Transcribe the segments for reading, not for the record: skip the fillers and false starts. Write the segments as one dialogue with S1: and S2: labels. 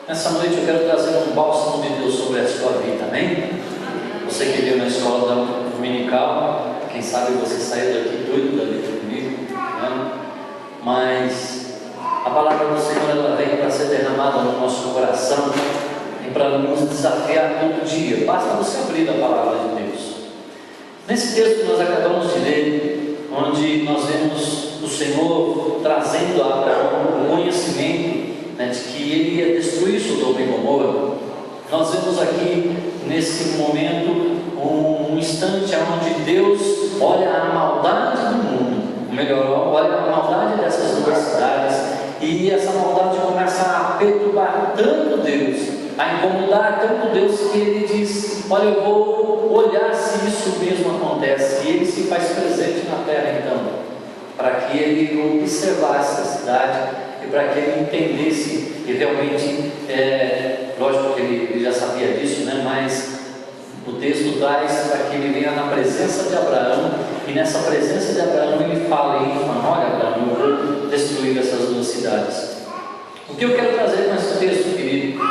S1: Nessa noite eu quero trazer um bálsamo de Deus sobre a sua vida, amém? Você que veio na escola dominical, quem sabe você saiu daqui doido dali comigo, né? Mas a palavra do Senhor, ela vem para ser derramada no nosso coração e para nos desafiar todo dia. Basta você abrir a palavra de Deus. Nesse texto que nós acabamos de ler, onde nós vemos o Senhor trazendo a Abraão o conhecimento, de que ele ia destruir Sodoma e Gomorra, nós vemos aqui nesse momento um instante onde Deus olha a maldade do mundo, ou melhor, olha a maldade dessas duas cidades, e essa maldade começa a perturbar tanto Deus, a incomodar tanto Deus, que ele diz: olha, eu vou olhar se isso mesmo acontece. E ele se faz presente na terra então, para que ele observasse a cidade e para que ele entendesse que realmente, lógico que ele já sabia disso, né? Mas o texto traz para que ele venha na presença de Abraão, e nessa presença de Abraão ele fala: olha, Abraão, eu vou destruir essas duas cidades. O que eu quero trazer com esse texto, querido,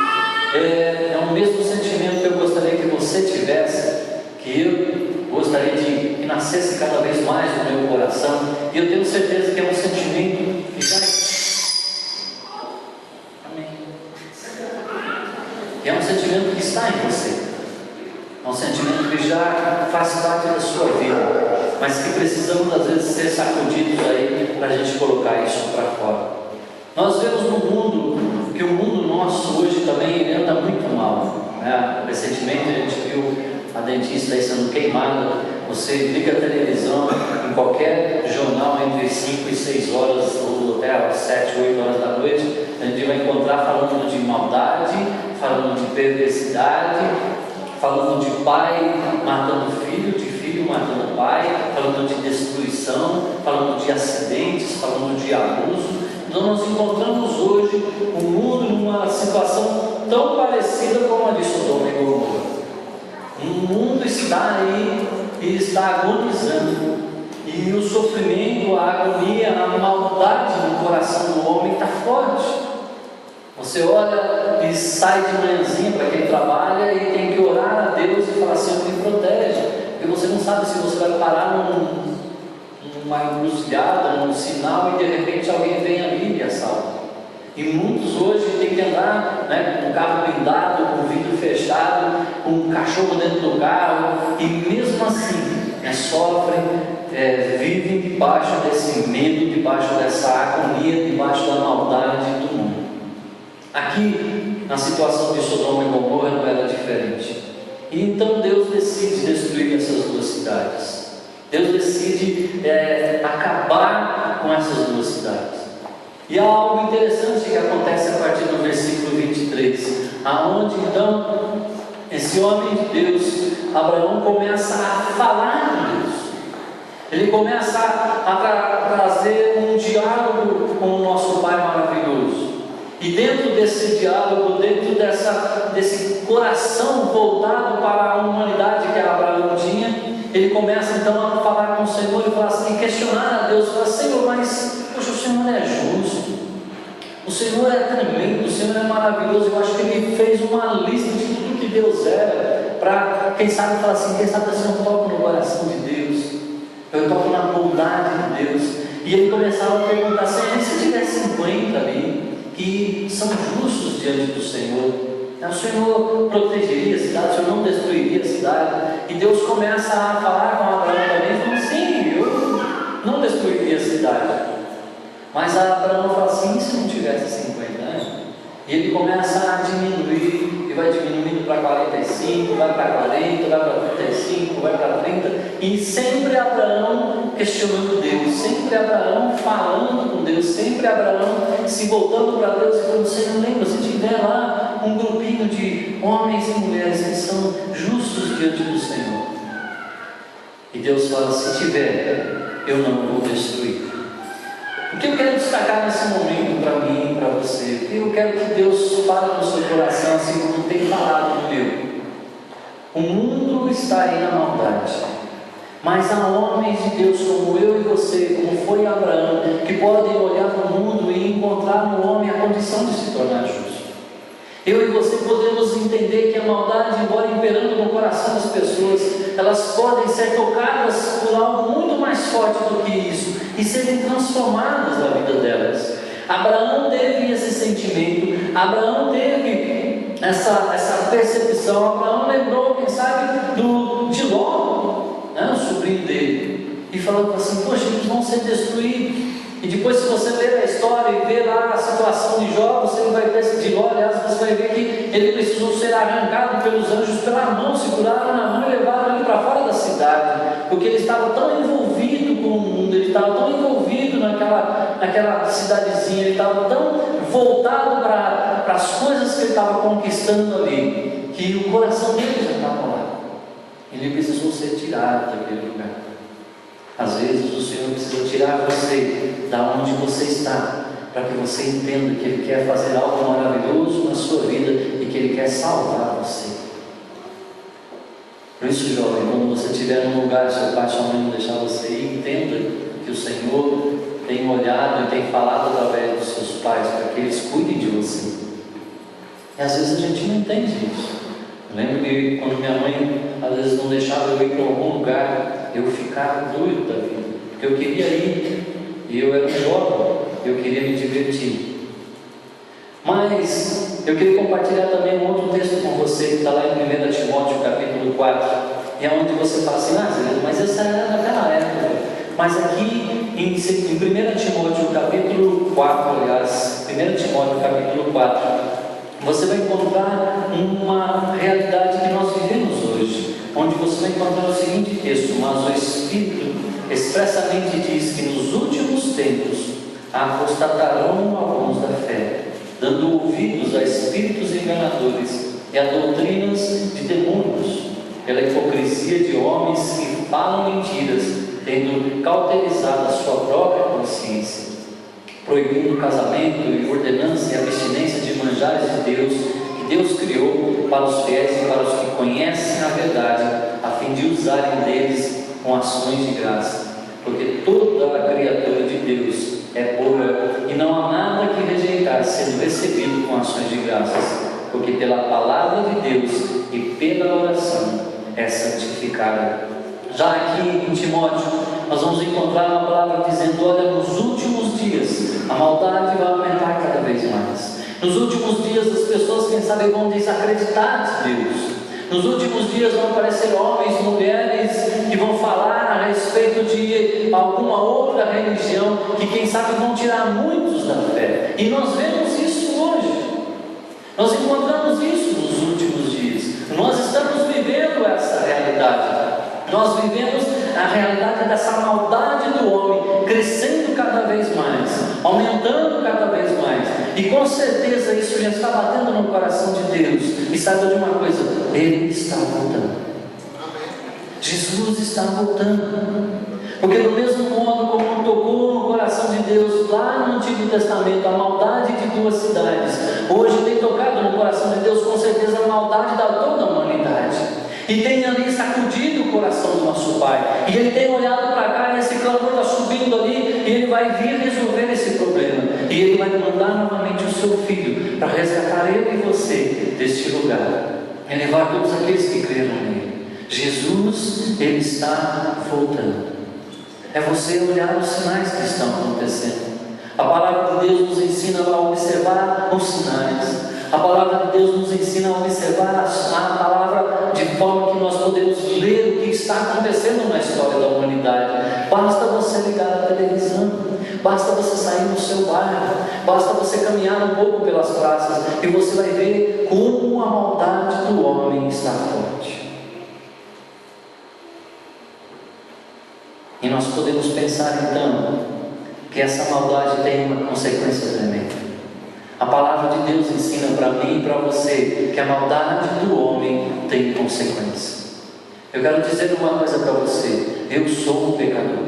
S1: é o mesmo sentimento que eu gostaria que você tivesse, que eu gostaria que nascesse cada vez mais no meu coração, e eu tenho certeza que é um sentimento que já é um sentimento que está em você, é um sentimento que já faz parte da sua vida, mas que precisamos às vezes ser sacudidos aí para a gente colocar isso para fora. Nós vemos no mundo que o mundo nosso hoje também ele anda muito mal, né? Recentemente a gente viu a dentista aí sendo queimada. Você liga a televisão, em qualquer jornal entre 5 e 6 horas, ou até 7, 8 horas da noite, a gente vai encontrar falando de maldade, falando de perversidade, falando de pai matando filho, de filho matando pai, falando de destruição, falando de acidentes, falando de abuso. Então nós encontramos hoje o mundo numa situação tão parecida como a de Sodoma e Gomorra. O mundo está aí e está agonizando, e o sofrimento, a agonia, a maldade no coração do homem está forte. Você olha e sai de manhãzinha para quem trabalha e tem que orar a Deus e falar: Senhor, me protege, porque você não sabe se você vai parar numa encruzilhada, num sinal, e de repente alguém vem ali e assalta. E muitos hoje têm que andar, com o carro blindado, com o vidro fechado, com um cachorro dentro do carro, e mesmo assim sofrem, vivem debaixo desse medo, debaixo dessa agonia, debaixo da maldade do mundo. Aqui, na situação de Sodoma e Gomorra, não era diferente. E então Deus decide destruir essas duas cidades. Deus decide acabar com essas duas cidades. E há algo interessante que acontece a partir do versículo 23, aonde então esse homem de Deus, Abraão, começa a falar com Deus. Ele começa a trazer um diálogo com o nosso Pai maravilhoso. E dentro desse diálogo, dentro desse coração voltado para a humanidade que Abraão tinha, ele começa então a falar com o Senhor e falar assim, questionar a Deus, falar: Senhor, mas poxa, o Senhor é justo, o Senhor é tremendo, o Senhor é maravilhoso. Eu acho que ele fez uma lista de tudo que Deus era, para quem sabe falar assim, quem sabe assim, eu toco no coração de Deus, eu toco na bondade de Deus. E ele começava a perguntar: Senhor, e se tiver 50 ali que são justos diante do Senhor, o Senhor protegeria a cidade, o Senhor não destruiria a cidade? E Deus começa a falar com Abraão também, falando: sim, eu não destruiria a cidade. Mas Abraão fala assim: e se não tivesse 50 anos? E ele começa a diminuir, e vai diminuindo para 45, vai para 40, vai para 35, vai para 30, e sempre Abraão questionando Deus, sempre Abraão falando com Deus, sempre Abraão se voltando para Deus e falando: Senhor, lembra, se tiver lá um grupinho de homens e mulheres que são justos diante do Senhor. E Deus fala: se tiver, eu não vou destruir. O que eu quero destacar nesse momento para mim e para você? Eu quero que Deus fale no seu coração, assim como tem falado no meu. O mundo está aí na maldade, mas há homens de Deus como eu e você, como foi Abraão, que podem olhar para o mundo e encontrar no homem a condição de se tornar justo. Eu e você podemos entender que a maldade, embora imperando no coração das pessoas, elas podem ser tocadas por algo muito mais forte do que isso e serem transformadas na vida delas. Abraão teve esse sentimento, Abraão teve essa percepção. Abraão lembrou, quem sabe, de Ló, né, o sobrinho dele, e falou assim: poxa, eles vão ser destruídos. E depois, se você ler a história e ver lá a situação de Jó, você vai ver de Ló, aliás, você vai ver que ele precisou ser arrancado pelos anjos pela mão, seguraram na mão e levaram ele para fora da cidade, porque ele estava tão envolvido com o mundo, ele estava tão envolvido naquela cidadezinha, ele estava tão voltado para as coisas que ele estava conquistando ali, que o coração dele já estava lá. Ele precisou ser tirado daquele lugar. Às vezes o Senhor precisa tirar você da onde você está, para que você entenda que Ele quer fazer algo maravilhoso na sua vida e que Ele quer salvar você. Por isso, jovem, quando você estiver num lugar, seu pai e sua mãe não deixar você ir, entenda que o Senhor tem olhado e tem falado através dos seus pais para que eles cuidem de você. E às vezes a gente não entende isso. Eu lembro que quando minha mãe às vezes não deixava eu ir para algum lugar, eu ficava doido da vida, porque eu queria ir, e eu era um jovem, eu queria me divertir. Mas eu queria compartilhar também um outro texto com você, que está lá em 1 Timóteo capítulo 4, e é onde você fala assim: mas essa era naquela época. Mas aqui em 1 Timóteo capítulo 4, aliás, 1 Timóteo capítulo 4, você vai encontrar uma realidade que nós vivemos hoje, onde você vai encontrar o seguinte texto: mas o Espírito expressamente diz que nos últimos tempos apostatarão alguns da fé, dando ouvidos a espíritos enganadores e a doutrinas de demônios, pela hipocrisia de homens que falam mentiras, tendo cauterizado a sua própria consciência, proibindo o casamento e ordenança e abstinência de manjares de Deus, que Deus criou para os fiéis e para os que conhecem a verdade, a fim de usarem deles com ações de graça. Porque toda a criatura de Deus é boa, e não há nada que rejeitar, sendo recebido com ações de graças, porque pela palavra de Deus e pela oração é santificada. Já aqui em Timóteo, nós vamos encontrar uma palavra dizendo: olha, nos últimos dias a maldade vai aumentar cada vez mais. Nos últimos dias as pessoas, quem sabe, vão desacreditar de Deus. Nos últimos dias vão aparecer homens e mulheres que vão falar a respeito de alguma outra religião, que quem sabe vão tirar muitos da fé. E nós vemos isso hoje. Nós encontramos isso nos últimos dias. Nós estamos vivendo essa realidade. Nós vivemos a realidade dessa maldade do homem crescendo cada vez mais, aumentando cada vez mais, e com certeza isso já está batendo no coração de Deus. E saiba de uma coisa: Ele está voltando. Jesus está voltando. Porque do mesmo modo como tocou no coração de Deus lá no Antigo Testamento a maldade de duas cidades, hoje tem tocado no coração de Deus com certeza a maldade da toda a humanidade. E tem ali sacudido o coração do nosso Pai. E Ele tem olhado para cá, e esse clamor está subindo ali, e Ele vai vir resolver esse problema. E Ele vai mandar novamente o seu Filho para resgatar eu e você deste lugar, e levar todos aqueles que creram nele. Jesus, Ele está voltando. É você olhar os sinais que estão acontecendo. A palavra de Deus nos ensina a observar os sinais. A palavra de Deus nos ensina a observar a palavra de forma que nós podemos ler o que está acontecendo na história da humanidade. Basta você ligar a televisão, basta você sair no seu bairro, basta você caminhar um pouco pelas praças, e você vai ver como a maldade do homem está forte. E nós podemos pensar então que essa maldade tem uma consequência tremenda. A palavra de Deus ensina para mim e para você que a maldade do homem tem consequência. Eu quero dizer uma coisa para você: eu sou um pecador,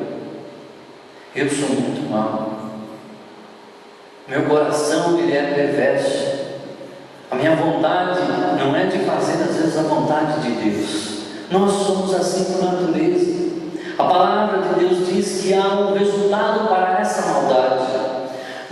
S1: eu sou muito mau, meu coração ele é perverso, a minha vontade não é de fazer às vezes a vontade de Deus. Nós somos assim por natureza. A palavra de Deus diz que há um resultado para essa maldade.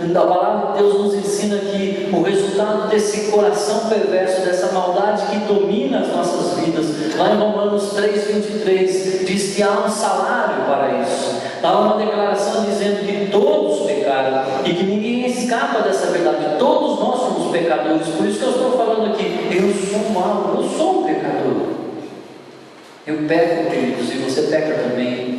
S1: A palavra de Deus nos ensina que o resultado desse coração perverso, dessa maldade que domina as nossas vidas, lá em Romanos 3,23, diz que há um salário para isso. Há uma declaração dizendo que todos pecaram e que ninguém escapa dessa verdade. Todos nós somos pecadores. Por isso que eu estou falando aqui, eu sou mau, eu sou um pecador. Eu peco, queridos, e você peca também.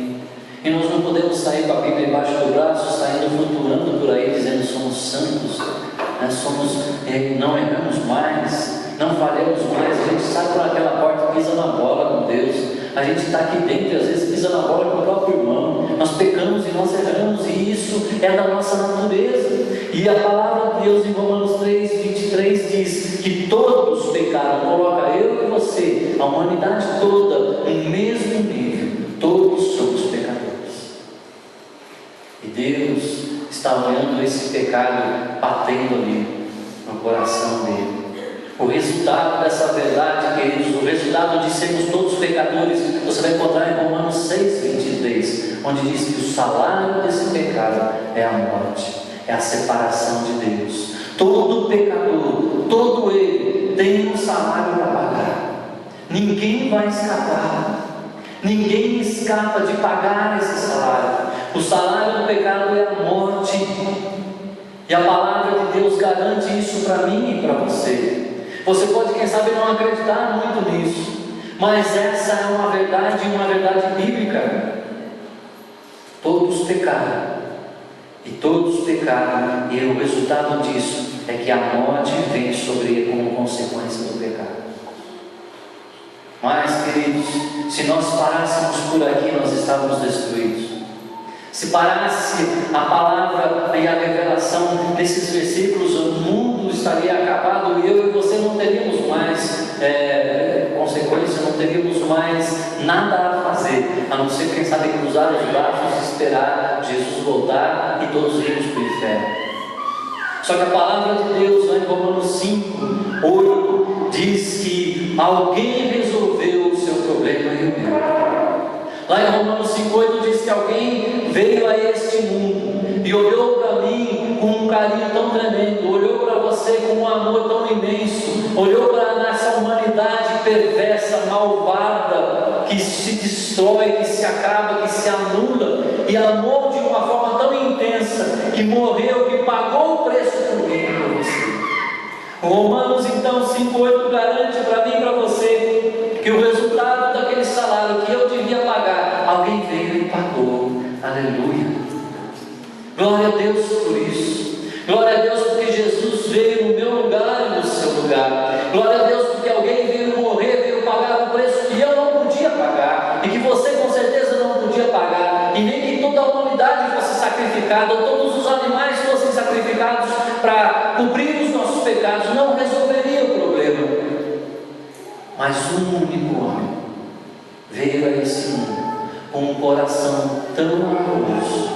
S1: E nós não podemos sair com a Bíblia embaixo do braço, saindo flutuando por aí, dizendo somos santos, né? Não erramos mais, não falhamos mais. A gente sai por aquela porta e pisa na bola com Deus. A gente está aqui dentro e às vezes pisa na bola com o próprio irmão. Nós pecamos e nós erramos, e isso é da nossa natureza. E a palavra de Deus em Romanos 3,23 diz que todos pecaram. Coloca eu e você, a humanidade toda, no mesmo nível. Todos somos pecadores. E Deus está olhando esse pecado batendo ali no coração dele. O resultado dessa verdade, queridos, o resultado de sermos todos pecadores, você vai encontrar em Romanos 6,23, onde diz que o salário desse pecado é a morte, é a separação de Deus. Todo pecador, todo ele, tem um salário para pagar. Ninguém vai escapar. Ninguém escapa de pagar esse salário. O salário do pecado é a morte. E a palavra de Deus garante isso para mim e para você. Você pode, quem sabe, não acreditar muito nisso, mas essa é uma verdade bíblica. Todos pecaram. E todos pecaram. E o resultado disso é que a morte vem sobre ele como consequência do pecado. Mas, queridos, se nós parássemos por aqui, nós estávamos destruídos. Se parasse a palavra e a revelação desses versículos, o mundo estaria acabado e eu e você não teríamos mais consequência, não teríamos mais nada a fazer, a não ser, quem sabe, cruzar os braços e esperar Jesus voltar e todos irmos para o inferno. Só que a palavra de Deus, lá em Romanos 5:8, diz que alguém resolveu o seu problema e o meu. Lá em Romanos 5:8 diz que alguém veio a este mundo e olhou para mim com um carinho tão tremendo, olhou para você com um amor tão imenso, olhou para essa humanidade perversa, malvada, que se destrói, que se acaba, que se anula, e amou de uma forma tão intensa, que morreu, que pagou o preço por mim e por você. Romanos então 5:8 garante para mim e para você que o resultado daquele salário que eu devia pagar, alguém veio e pagou. Aleluia. Glória a Deus por isso. Glória a Deus porque Jesus veio no meu lugar e no seu lugar. Glória a Deus porque alguém veio morrer, veio pagar o preço que eu não podia pagar, e que você com certeza não podia pagar, e nem que toda a humanidade fosse sacrificada, ou todos os animais fossem sacrificados para cobrir os nossos pecados, não resolveria o problema. Mas um único homem veio a esse mundo com um coração tão amoroso,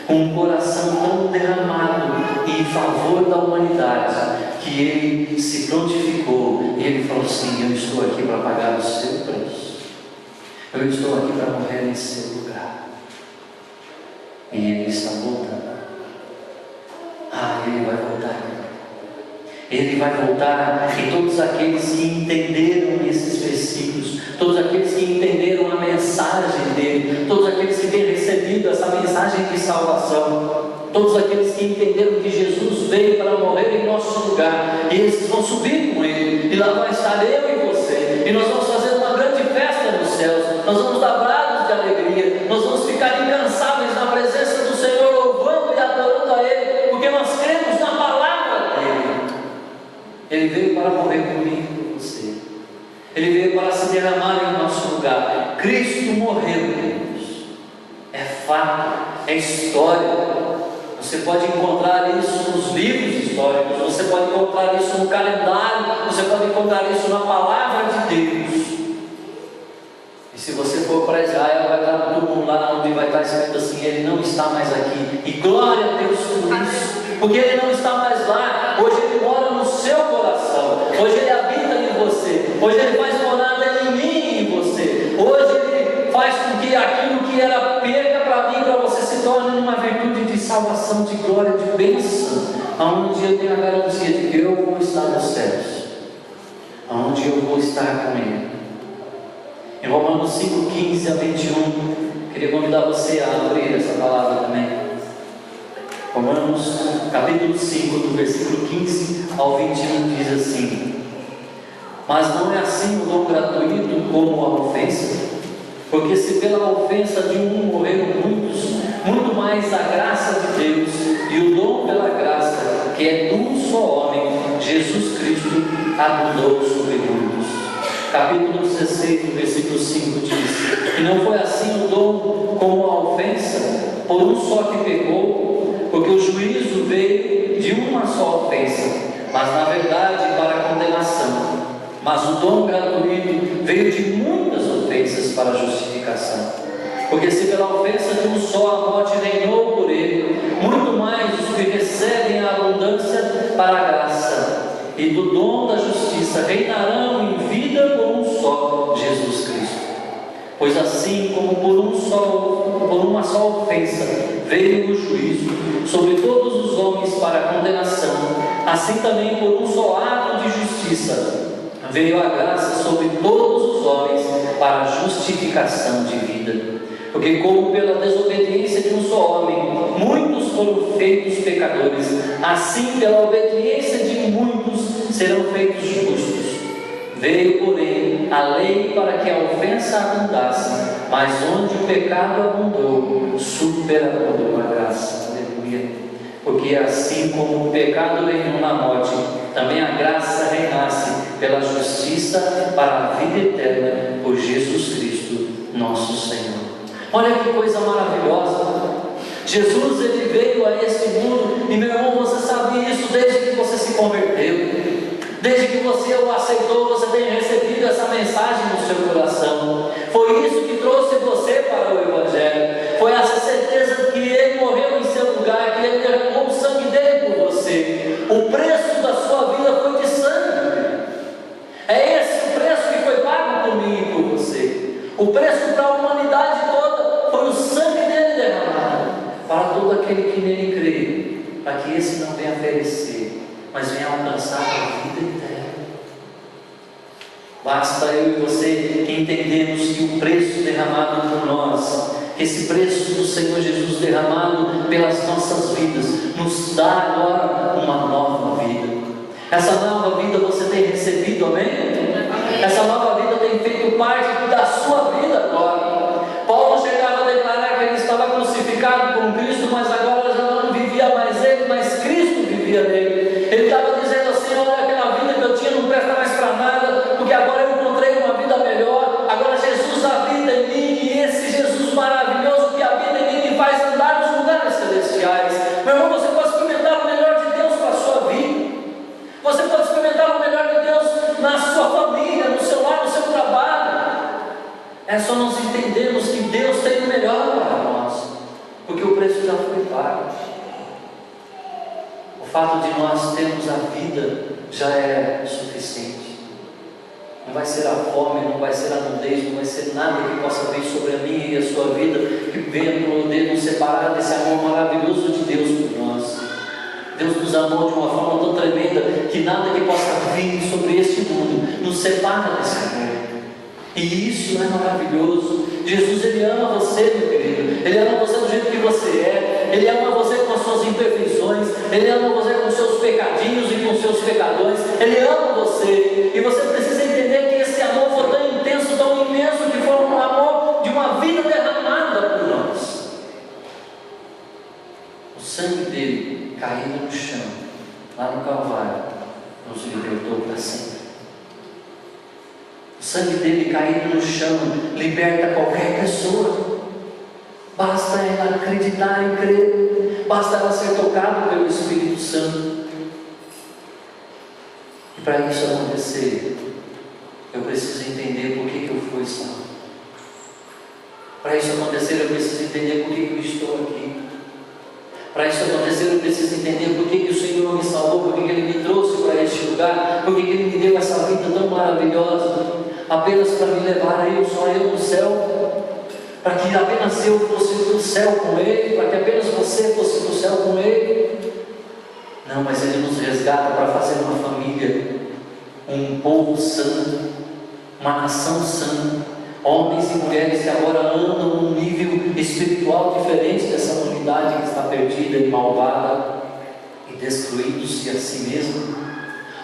S1: com um coração tão derramado em favor da humanidade, que ele se prontificou e ele falou assim: eu estou aqui para pagar o seu preço, eu estou aqui para morrer em seu lugar. E ele está voltando. Ele vai voltar. Ele vai voltar, e todos aqueles que entenderam esses versículos, todos aqueles que entenderam a mensagem dele, todos aqueles que têm recebido essa mensagem de salvação, todos aqueles que entenderam que Jesus veio para morrer em nosso lugar, e eles vão subir com ele, e lá vai estar eu e você, e nós vamos fazer uma grande festa nos céus, nós vamos dar brados de alegria, nós vamos ficar incansáveis na presença do Senhor, louvando e adorando a Ele, porque nós cremos na palavra dele. Ele veio para morrer por mim e por você. Ele veio para se derramar em nosso lugar. Cristo morreu, queridos. É fato, é história. Você pode encontrar isso nos livros históricos, você pode encontrar isso no calendário, você pode encontrar isso na palavra de Deus. E se você for para Israel, vai estar todo mundo lá onde vai estar escrito assim: ele não está mais aqui. E glória a Deus por isso, porque ele não está mais lá. Hoje ele mora no seu coração, hoje ele habita em você, hoje ele faz morada em mim e em você, hoje ele faz com que aquilo que era perda para mim e para você se torne uma virtude de saúde. salvação, de glória, de bênção, aonde eu tenho a garantia de que eu vou estar nos céus, aonde eu vou estar com Ele. Em Romanos 5, 15 a 21, queria convidar você a abrir essa palavra também. Romanos capítulo 5, do versículo 15 ao 21, diz assim: mas não é assim o dom gratuito como a ofensa, porque se pela ofensa de um morreram muitos, muito mais a graça de Deus e o dom pela graça, que é de um só homem, Jesus Cristo, abundou sobre muitos. Capítulo 16, do versículo 5 diz: e não foi assim o dom como a ofensa, por um só que pecou, porque o juízo veio de uma só ofensa, mas na verdade para a condenação. Mas o dom gratuito veio de muitas ofensas para a justificação. Porque se pela ofensa de um só a morte reinou por ele, muito mais os que recebem a abundância para a graça e do dom da justiça reinarão em vida por um só, Jesus Cristo. Pois assim como por uma só ofensa veio o juízo sobre todos os homens para a condenação, assim também por um só ato de justiça veio a graça sobre todos os homens para a justificação de vida. Porque como pela desobediência de um só homem muitos foram feitos pecadores, assim pela obediência de muitos serão feitos justos. Veio, porém, a lei para que a ofensa abundasse, mas onde o pecado abundou, superabundou a graça. Aleluia. Porque assim como o pecado reinou na morte, também a graça reinasse pela justiça para a vida eterna por Jesus Cristo, nosso Senhor. Olha que coisa maravilhosa! Jesus, ele veio a este mundo, e meu irmão, você sabe isso desde que você se converteu. Desde que você o aceitou, você tem recebido essa mensagem no seu coração. Foi isso que trouxe você para o Evangelho. Foi essa certeza que Ele morreu em seu lugar, que Ele derramou o sangue dele por você. O preço da sua vida foi de sangue. É esse o preço que foi pago por mim e por você. O preço para a humanidade toda foi o sangue dele derramado, para todo aquele que nele crê, para que esse não venha perecer, mas venha alcançar a vida eterna. Basta eu e você que entendemos que o preço derramado por nós, esse preço do Senhor Jesus derramado pelas nossas vidas, nos dá agora uma nova vida. Essa nova vida você tem recebido, amém? Essa nova vida tem feito parte da sua vida agora. Paulo chegava a declarar que ele estava crucificado com Cristo, mas agora já não vivia mais ele, mas Cristo vivia nele. Ele estava dizendo assim: olha, aquela vida que eu tinha não presta mais para nada, porque agora eu encontrei uma vida melhor. Agora Jesus habita em mim, e esse Jesus maravilhoso que habita em mim me faz andar nos lugares celestiais. Meu irmão, você pode experimentar o melhor de Deus para a sua vida. Você pode experimentar o melhor de Deus na sua família, no seu lar, no seu trabalho. É só nós entendermos que Deus tem o melhor para nós, porque o preço já foi pago. O fato de nós termos a vida já é suficiente. Não vai ser a fome, não vai ser a nudez, não vai ser nada que possa vir sobre a minha e a sua vida que venha poder nos separar desse amor maravilhoso de Deus por nós. Deus nos amou de uma forma tão tremenda que nada que possa vir sobre este mundo nos separa desse amor. E isso é maravilhoso. Jesus, Ele ama você, meu querido. Ele ama você do jeito que você é. Ele ama você com as suas imperfeições. Ele ama você com os seus pecadinhos e com os seus pecadores. Ele ama você. E você precisa entender que esse amor foi tão intenso, tão imenso, que foi um amor de uma vida derramada por nós. O sangue dele caído no chão, lá no Calvário, nos libertou para sempre. O sangue dele caído no chão liberta qualquer pessoa. Basta ela acreditar e crer, basta ela ser tocada pelo Espírito Santo. E para isso acontecer, eu preciso entender por que eu fui salvo. Para isso acontecer, eu preciso entender por que eu estou aqui. Para isso acontecer, eu preciso entender por que o Senhor me salvou, por que Ele me trouxe para este lugar, por que Ele me deu essa vida tão maravilhosa, apenas para me levar a eu, só eu no céu, para que apenas eu fosse para o céu com Ele, para que apenas você fosse para o céu com Ele. Não, mas Ele nos resgata para fazer uma família, um povo santo, uma nação santa, homens e mulheres que agora andam num nível espiritual diferente dessa humanidade que está perdida e malvada e destruindo-se a si mesma.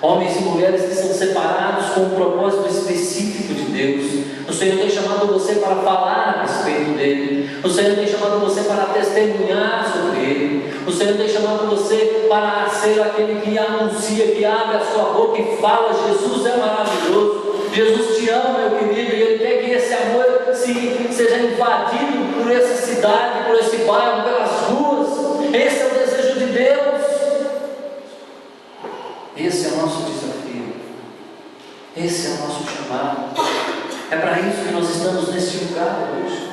S1: Homens e mulheres que são separados com um propósito específico de Deus. O Senhor tem chamado você para falar a respeito dele. O Senhor tem chamado você para testemunhar sobre ele. O Senhor tem chamado você para ser aquele que anuncia, que abre a sua boca e fala: Jesus é maravilhoso, Jesus te ama, meu querido, e Ele quer que esse amor seja invadido por essa cidade, por esse bairro, pelas ruas. Esse é o desejo de Deus. Esse é o nosso desafio. Esse é o nosso chamado. É para isso que nós estamos neste lugar hoje.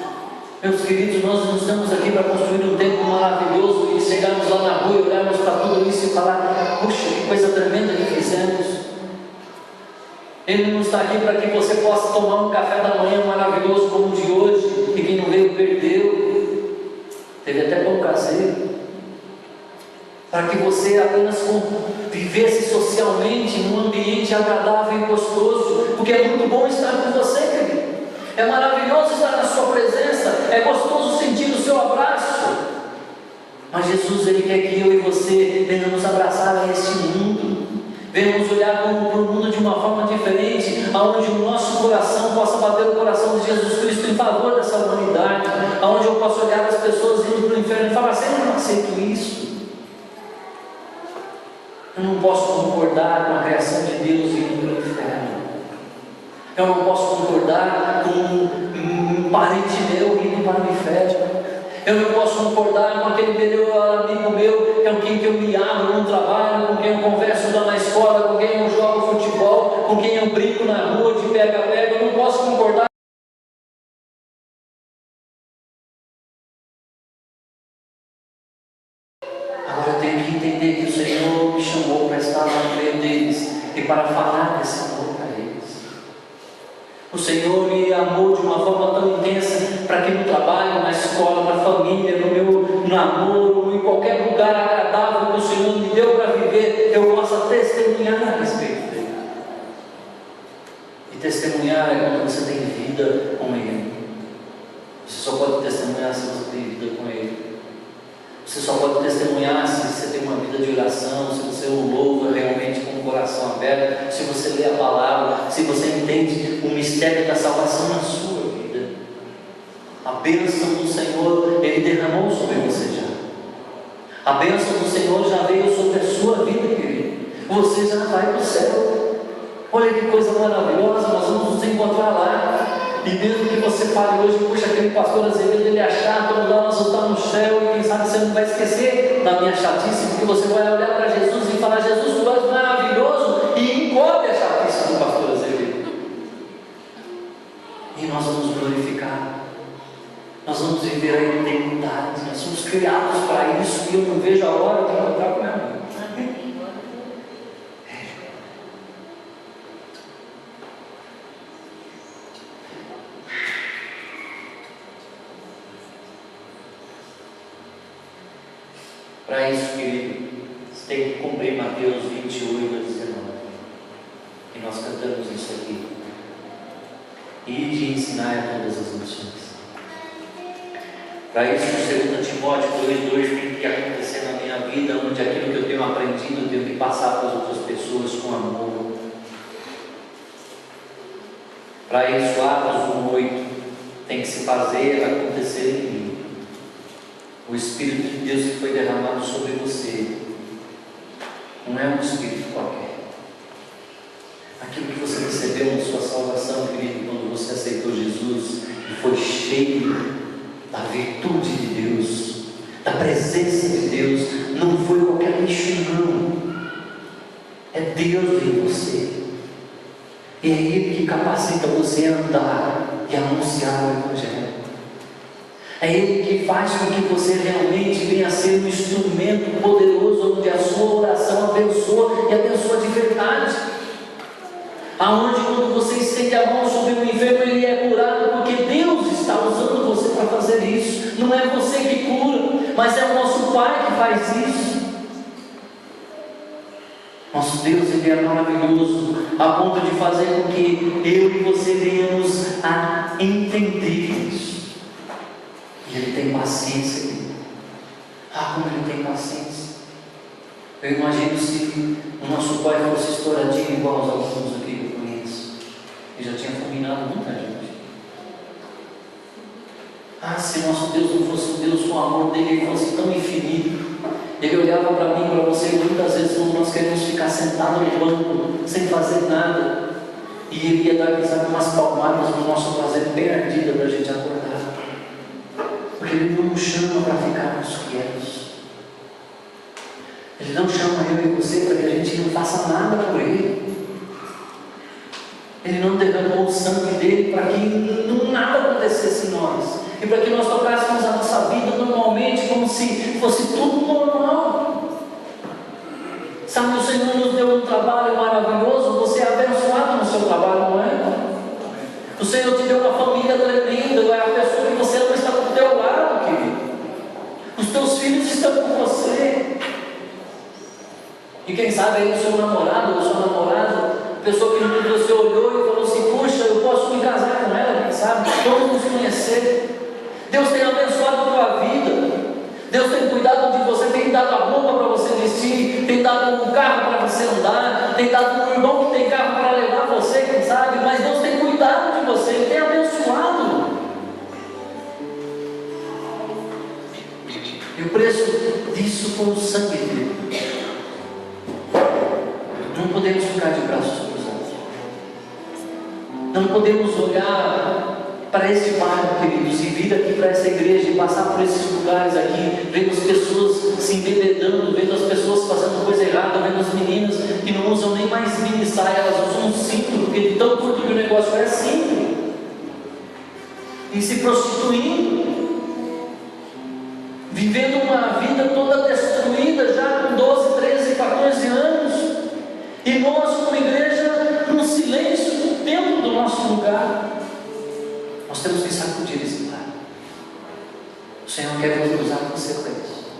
S1: Meus queridos, nós não estamos aqui para construir um templo maravilhoso e chegarmos lá na rua e olharmos para tudo isso e falar: puxa, que coisa tremenda que fizemos. Ele não está aqui para que você possa tomar um café da manhã maravilhoso como o de hoje, e quem não veio perdeu. Teve até pão caseiro. Para que você apenas vivesse socialmente num ambiente agradável e gostoso, porque é muito bom estar com você, querido. É maravilhoso estar na sua presença, é gostoso sentir o seu abraço. Mas Jesus, Ele quer que eu e você venhamos abraçar a este mundo, venhamos olhar para o mundo de uma forma diferente, aonde o nosso coração possa bater o coração de Jesus Cristo em favor dessa humanidade, aonde eu possa olhar as pessoas indo para o inferno e falar: assim, eu não aceito isso. Eu não posso concordar com a criação de Deus indo para o inferno. Eu não posso concordar com um parente meu indo para o inferno. Eu não posso concordar com aquele meu amigo meu, com quem eu me abro no trabalho, com quem eu converso lá na escola, com quem eu jogo futebol, com quem eu brinco na rua de pega-pega. Eu não posso concordar. Agora eu tenho que entender que o Senhor me chamou para estar no meio deles e para falar desse amor para eles. O Senhor me amou de uma forma tão intensa para que no trabalho, na escola, na família, no meu namoro, em qualquer lugar agradável que o Senhor me deu para viver, eu possa testemunhar a respeito dele. E testemunhar é quando você tem vida com Ele. Você só pode testemunhar se você tem vida com Ele. Você só pode testemunhar se você tem uma vida de oração, se você o louva realmente com o coração aberto, se você lê a palavra, se você entende o mistério da salvação na sua vida. A bênção do Senhor, Ele derramou sobre você já. A bênção do Senhor já veio sobre a sua vida, querido. Você já vai para o céu. Olha que coisa maravilhosa, nós vamos nos encontrar lá. E mesmo que você fale hoje: puxa, aquele pastor Azevedo, ele é chato, nós vamos estar no céu, e quem sabe você não vai esquecer da minha chatice, porque você vai olhar para Jesus e falar: Jesus, tu és maravilhoso, e encobre a chatice do pastor Azevedo. E nós vamos glorificar, nós vamos viver a eternidade, nós somos criados para isso, e eu não vejo a hora de encontrar com meu amigo. Para isso, querido, você tem que cumprir Mateus 28:19. E nós cantamos isso aqui. Ide e ensinar a todas as nações. Para isso, 2 Timóteo 2:2 tem que acontecer na minha vida, onde aquilo que eu tenho aprendido eu tenho que passar para as outras pessoas com amor. Para isso, Atos 1:8 tem que se fazer acontecer em mim. O Espírito de Deus que foi derramado sobre você não é um Espírito qualquer. Aquilo que você recebeu na sua salvação, querido, quando você aceitou Jesus e foi cheio da virtude de Deus, da presença de Deus, não foi qualquer lixo, não. É Deus em você. E é Ele que capacita você a andar e a anunciar o Evangelho. É Ele que faz com que você realmente venha a ser um instrumento poderoso, onde a sua oração abençoa e abençoa de verdade. Aonde quando você estende a mão sobre o enfermo, ele é curado, porque Deus está usando você para fazer isso. Não é você mas é o nosso Pai que faz isso. Nosso Deus, Ele é maravilhoso, a ponto de fazer com que eu e você venhamos a entender isso. E Ele tem paciência, querido. Como Ele tem paciência. Eu imagino se o nosso Pai fosse estouradinho igual aos alguns aqui que eu conheço. Ele já tinha fulminado muita gente. Se nosso Deus não fosse um Deus com o amor dele, Ele fosse tão infinito. Ele olhava para mim, para você, muitas vezes nós queremos ficar sentados no banco, sem fazer nada. E Ele ia dar, sabe, umas palmadas no nosso prazer bem ardida para a gente acordar. Porque Ele não nos chama para ficarmos quietos. Ele não chama eu e você para que a gente não faça nada por Ele. Ele não derramou o sangue dele para que nada acontecesse em nós. E para que nós tocássemos a nossa vida normalmente, como se fosse tudo normal. Sabe, o Senhor nos deu um trabalho maravilhoso. Você é abençoado no seu trabalho, não é? O Senhor te deu uma família tremenda. A pessoa que você ama está do teu lado, querido. Os teus filhos estão com você. E quem sabe aí o seu namorado ou sua namorada, pessoa que você olhou e falou assim: puxa, eu posso me casar com ela, quem sabe? Vamos nos conhecer. Deus tem abençoado a tua vida. Deus tem cuidado de você, tem dado a roupa para você vestir, tem dado um carro para você andar, tem dado um irmão que tem carro para levar você, quem sabe? Mas Deus tem cuidado de você, Ele tem abençoado. E o preço disso foi o sangue dele. Não podemos ficar de braços cruzados. Não podemos olhar para este bairro, queridos, e vir aqui para essa igreja e passar por esses lugares aqui, vendo as pessoas se embebedando, vendo as pessoas fazendo coisa errada, vendo as meninas que não usam nem mais mini saia, elas usam um cinto, porque de tão curto que o negócio é cinto, e se prostituindo, vivendo uma vida toda destruída, já com 12, 13, 14 anos, e nós como igreja, no silêncio, dentro do nosso lugar. Nós temos que sacudir esse lado. O Senhor quer nos usar com certeza.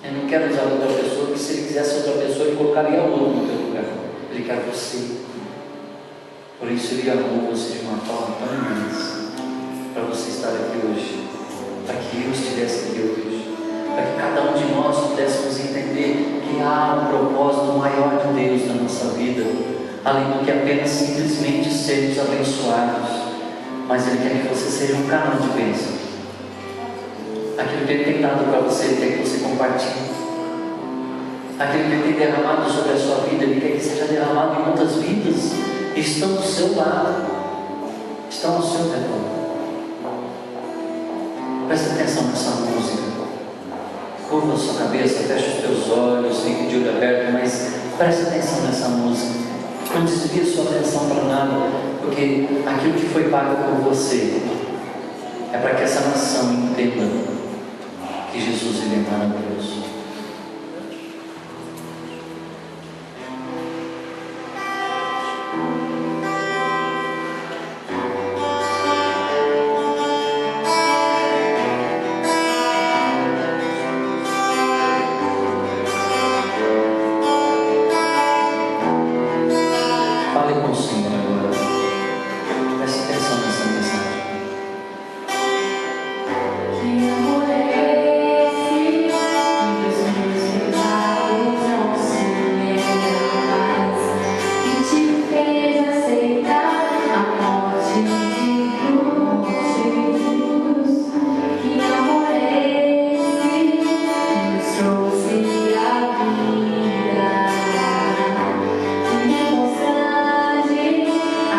S1: Ele não quer usar outra pessoa, porque se Ele quisesse outra pessoa, Ele colocaria outro no teu lugar. Ele quer você. Por isso Ele amou você de uma forma tão imensa, para você estar aqui hoje, para que eu estivesse aqui hoje, para que cada um de nós pudéssemos entender que há um propósito maior de Deus na nossa vida, além do que apenas simplesmente sermos abençoados. Mas Ele quer que você seja um canal de bênção. Aquilo que Ele tem dado para você, Ele quer que você compartilhe. Aquilo que Ele tem derramado sobre a sua vida, Ele quer que seja derramado em muitas vidas que estão do seu lado, estão ao seu redor. Presta atenção nessa música. Curva a sua cabeça, fecha os teus olhos, fique de olho aberto, mas presta atenção nessa música. Não desvie sua atenção para nada, porque aquilo que foi pago por você é para que essa nação entenda que Jesus Ele é maravilhoso. Fale com o Senhor agora. Preste atenção nessa mensagem.
S2: Que amor é esse? Que meus pecados não se lembram mais, que te fez aceitar a morte de cruz. Que amor é esse? Que nos trouxe a vida. Que me constrange a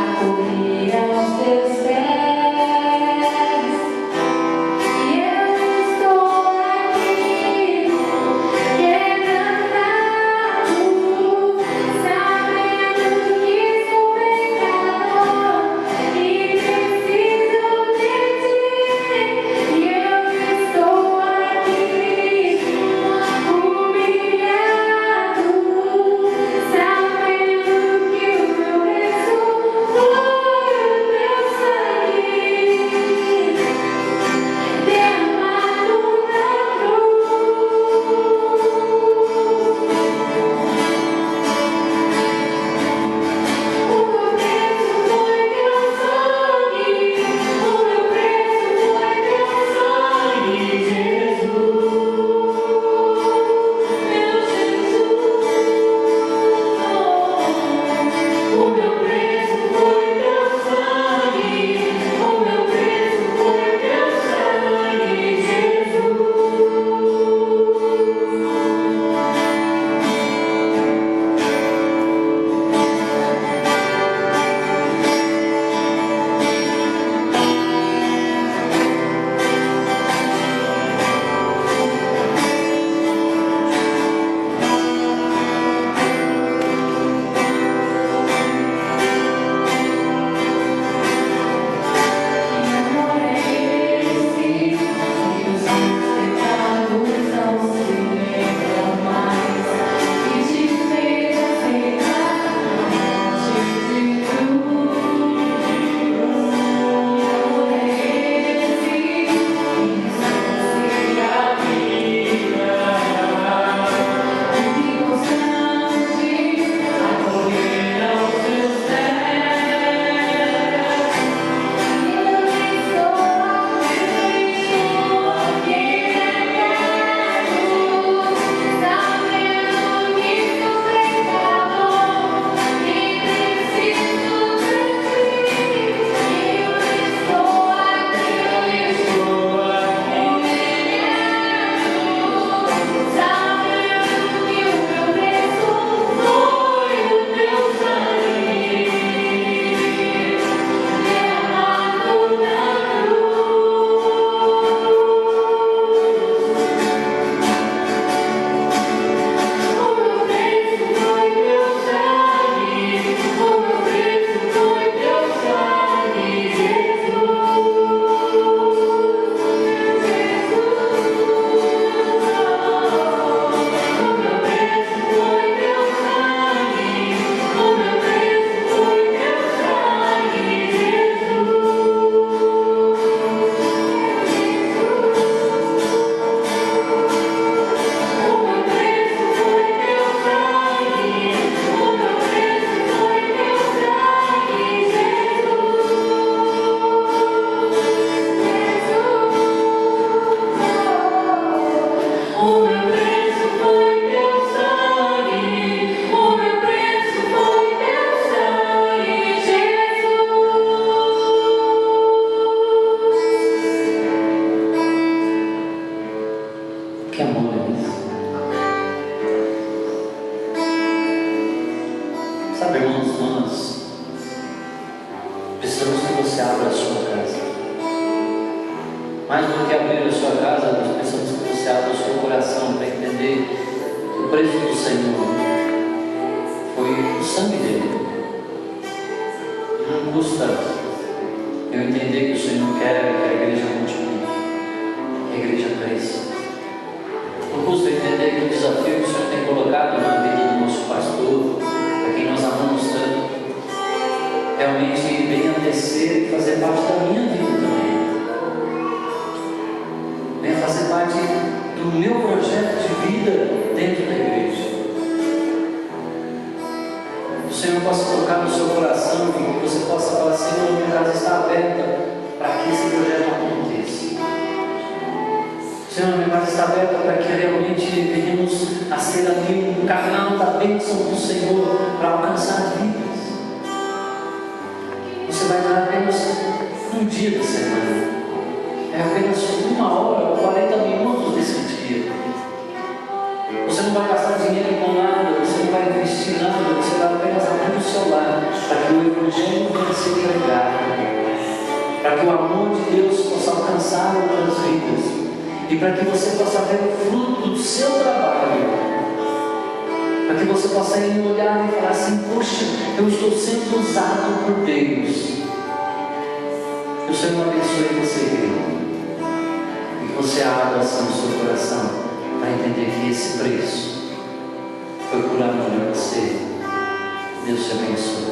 S1: irmãos, nós precisamos que você abra a sua casa. Mais do que abrir a sua casa, nós precisamos que você abra o seu coração para entender que o preço do Senhor foi o sangue dele. Não custa eu entender que o Senhor quer que a igreja multiplique, que a igreja cresça. Não custa entender que o desafio que o Senhor tem colocado na vida do nosso pastor, a quem nós amamos tanto, realmente venha descer e fazer parte da minha vida também. Venha fazer parte do meu projeto de vida dentro da igreja. Que o Senhor possa tocar no seu coração e que você possa falar: Senhor, minha casa está aberta para que esse projeto aconteça. Senhor, minha casa está aberta para que realmente venhamos a ser ali um canal da bênção do Senhor para alcançar vidas. Você vai dar apenas um dia da semana. É apenas 1 hora ou 40 minutos desse dia. Você não vai gastar dinheiro com nada, você não vai investir nada, você vai apenas abrir o seu lar para que o Evangelho venha ser pregado, para que o amor de Deus possa alcançar outras vidas e para que você possa ver o fruto do seu trabalho, para que você possa ir olhar e falar assim: poxa, eu estou sendo usado por Deus. Que o Senhor abençoe você, querido. E que você abra assim o seu coração para entender que esse preço foi por amor a você. Deus te abençoe.